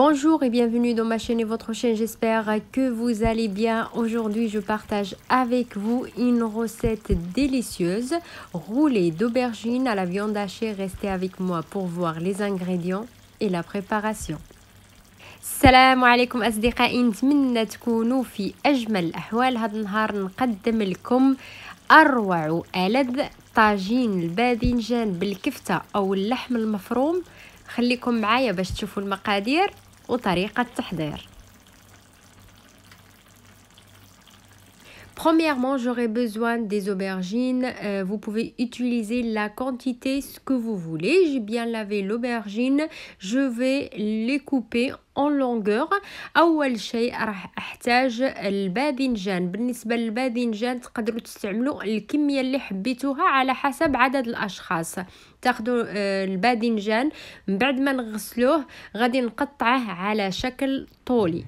Bonjour et bienvenue dans ma chaîne et votre chaîne, j'espère que vous allez bien. Aujourd'hui je partage avec vous une recette délicieuse, roulée d'aubergines à la viande hachée. Restez avec moi pour voir les ingrédients et la préparation. السلام عليكم أصدقائي، نتمنى تكونوا في أجمل الأحوال. هذا النهار نقدم لكم أروع وألذ طاجين الباذنجان بالكفتة أو اللحم المفروم. خليكم معايا باش تشوفوا المقادير وطريقة التحضير. Premièrement, j'aurai besoin des aubergines. Vous pouvez utiliser la quantité ce que vous voulez. J'ai bien lavé l'aubergine. Je vais les couper en longueur. أول شيء راح أحتاج الباذنجان. بالنسبة للباذنجان تقدروا تستعملوا الكمية اللي حبيتوها على حسب عدد الأشخاص. تاخذوا الباذنجان من بعد ما نغسلوه غادي نقطعه على شكل طولي.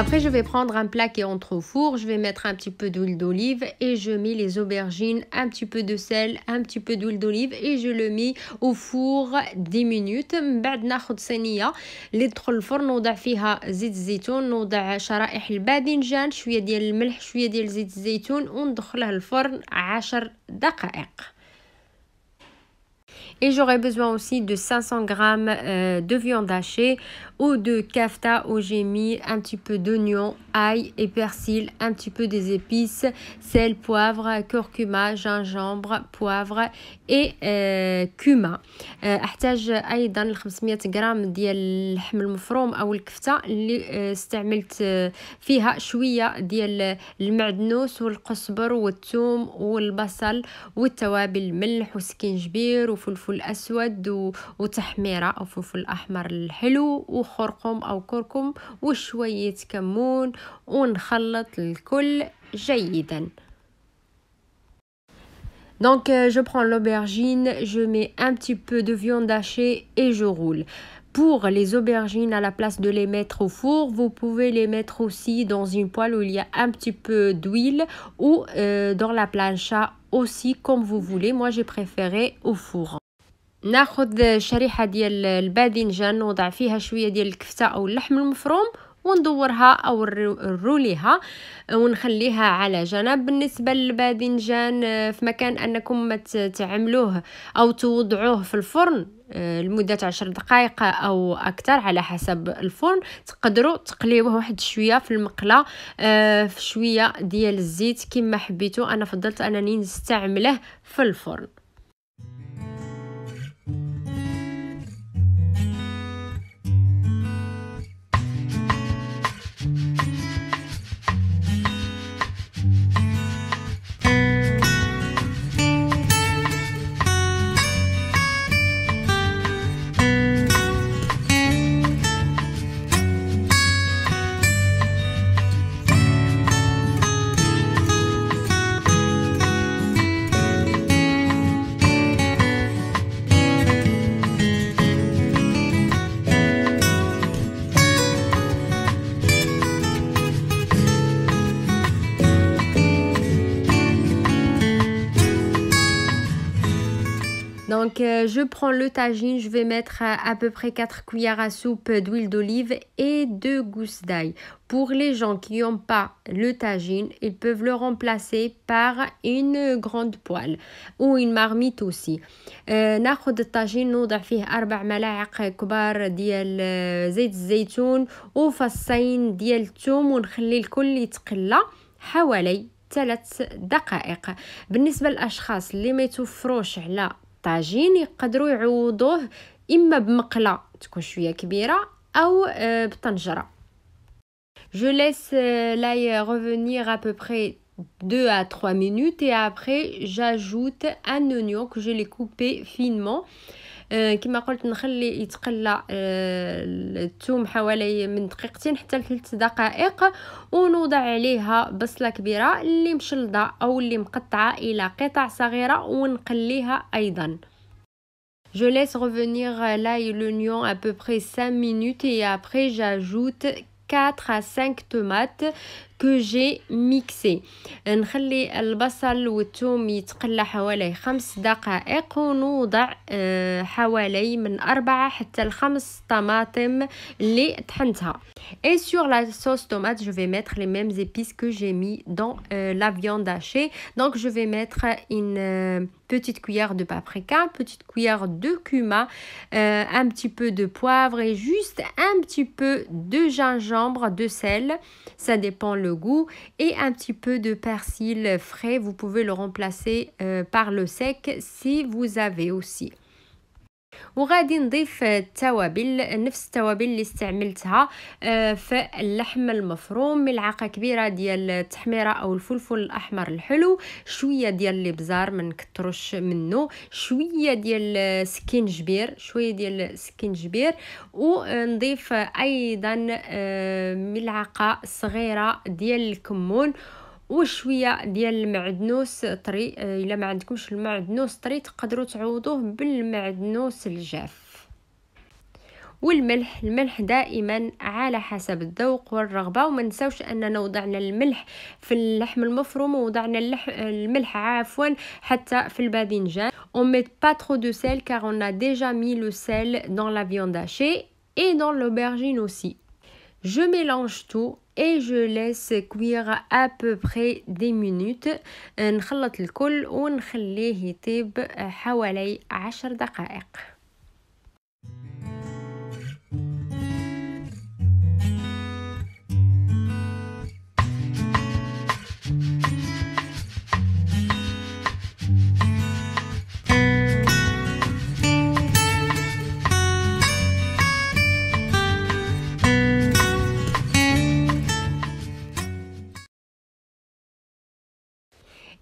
Après, je vais prendre un plat qui entre au four. Je vais mettre un petit peu d'huile d'olive et je mets les aubergines, un petit peu de sel, un petit peu d'huile d'olive et je le mets au four 10 minutes. من بعد ناخذ صينية اللي تدخل الفرن، نوضع فيها زيت الزيتون، نوضع شرائح الباذنجان، شوية ديال الملح، شوية ديال زيت الزيتون وندخلها الفرن 10 دقائق. Et j'aurai besoin aussi de 500 g de viande hachée ou de kafta où j'ai mis un petit peu d'oignon, ail et persil, un petit peu des épices, sel, poivre, curcuma, gingembre, poivre et cumin. احتاج ايضا 500 غرام ديال اللحم المفروم او الكفته اللي استعملت فيها شويه ديال المعدنوس والقزبر والثوم والبصل والتوابل، الملح وسكينجبير وفلفل اسود وتحميره او فلفل احمر الحلو وخرقوم او كركم وشويه كمون ونخلط الكل جيدا. Donc je prends l'aubergine, je mets un petit peu de viande hachée et je roule. Pour les aubergines, à la place de les mettre au four, vous pouvez les mettre aussi dans une poêle où il y a un petit peu d'huile ou dans la plancha aussi comme vous voulez. Moi j'ai préféré au four. ناخذ شريحة ديال الباذنجان نوضع فيها شوية ديال الكفتة أو اللحم المفروم وندورها أو نروليها ونخليها على جنب. بالنسبة للباذنجان في مكان أنكم ما تعملوه أو توضعوه في الفرن لمدة 10 دقائق أو أكثر على حسب الفرن، تقدروا تقليوه واحد شوية في المقلة في شوية ديال الزيت كما حبيتوا. أنا فضلت أنني نستعمله في الفرن. Donc je prends le tagine, je vais mettre à peu près 4 cuillères à soupe d'huile d'olive et 2 gousses d'ail. Pour les gens qui n'ont pas le tagine, ils peuvent le remplacer par une grande poêle ou une marmite aussi. ناخذ الطاجين نوضع فيه 4 ملاعق كبار ديال زيت الزيتون وفصين ديال الثوم ونخلي الكل يتقلى حوالي 3 دقائق. بالنسبة للأشخاص اللي ما يتوفروش على طاجين يقدروا يعوضوه إما بمقلة تكون شوية كبيرة أو بطنجرة. Je laisse l'ail revenir à peu près 2 à 3 minutes et après j'ajoute un oignon que je l'ai coupé finement. كما قلت نخلي يتقلى الثوم حوالي من دقيقتين حتى ل3 دقائق ونوضع عليها بصلة كبيرة اللي مشلضة أو اللي مقطعة إلى قطع صغيرة ونقليها أيضا. Je laisse revenir l'ail et l'oignon à peu près 5 minutes et après j'ajoute 4 à 5 tomates que j'ai mixé. نخلي البصل والثوم يتقلى حوالي 5 دقائق ونوضع حوالي من 4 حتى 5 طماطم اللي طحنتها. Et sur la sauce tomate, je vais mettre les mêmes épices que j'ai mis dans la viande hachée. Donc je vais mettre une petite cuillère de paprika, petite cuillère de cumin, un petit peu de poivre et juste un petit peu de gingembre, de sel, ça dépend le goût, et un petit peu de persil frais. Vous pouvez le remplacer par le sec si vous avez aussi. وغادي نضيف التوابل نفس التوابل اللي استعملتها في اللحم المفروم. ملعقه كبيره ديال التحميره او الفلفل الاحمر الحلو، شويه ديال الابزار ما نكتروش منه، شويه ديال سكينجبير ونضيف ايضا ملعقه صغيره ديال الكمون وشويه ديال المعدنوس طري. الا ما عندكمش المعدنوس طري تقدروا تعوضوه بالمعدنوس الجاف. والملح دائما على حسب الذوق والرغبه، وما نساوش اننا وضعنا الملح في اللحم المفروم ووضعنا الملح حتى في الباذنجان. On met pas trop de sel car on a déjà mis le sel dans la viande hachée et dans l'aubergine aussi. Je mélange tout et je laisse cuire à peu près 10 minutes. نخلط الكل ونخليه يطيب حوالي 10 دقائق.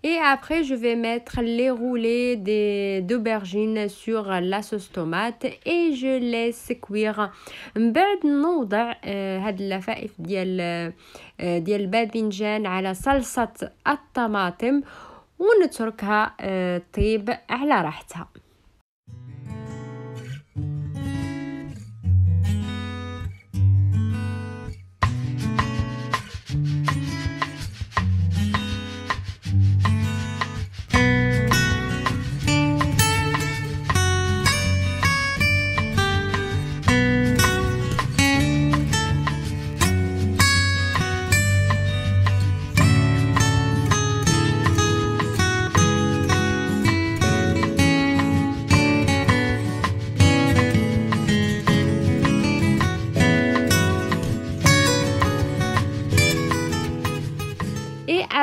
Et après, je vais mettre les roulés d'aubergines sur la sauce tomate et je laisse cuire. من بعد نوضع هاد اللفائف ديال الباذنجان على صلصة الطماطم ونتركها طيب على راحتها.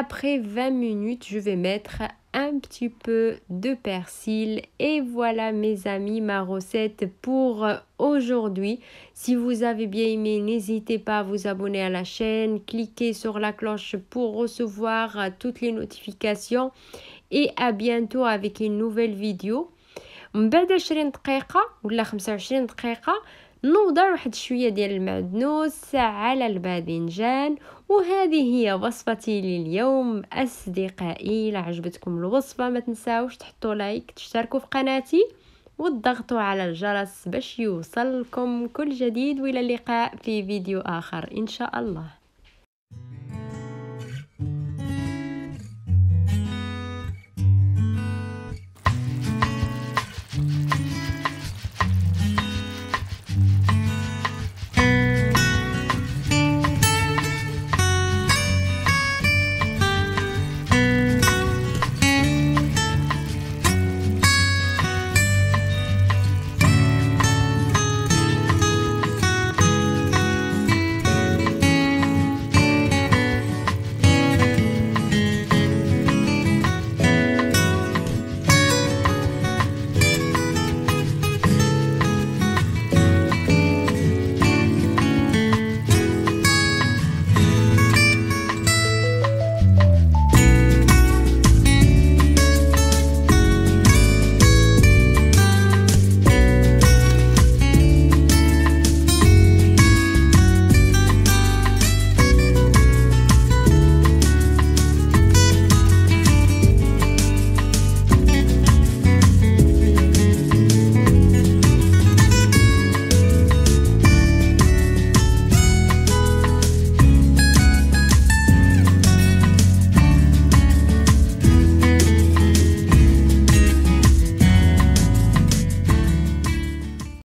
Après 20 minutes, je vais mettre un petit peu de persil. Et voilà mes amis, ma recette pour aujourd'hui. Si vous avez bien aimé, n'hésitez pas à vous abonner à la chaîne. Cliquez sur la cloche pour recevoir toutes les notifications. Et à bientôt avec une nouvelle vidéo. من بعد 20 دقيقة ولا 25 دقيقة نوضع واحد شوية ديال المعدنوس على الباذنجان. وهذه هي وصفتي لليوم أصدقائي. إذا عجبتكم الوصفة ما تنساوش تحطوا لايك، تشتركوا في قناتي وتضغطوا على الجرس باش يوصلكم كل جديد. وإلى اللقاء في فيديو آخر إن شاء الله.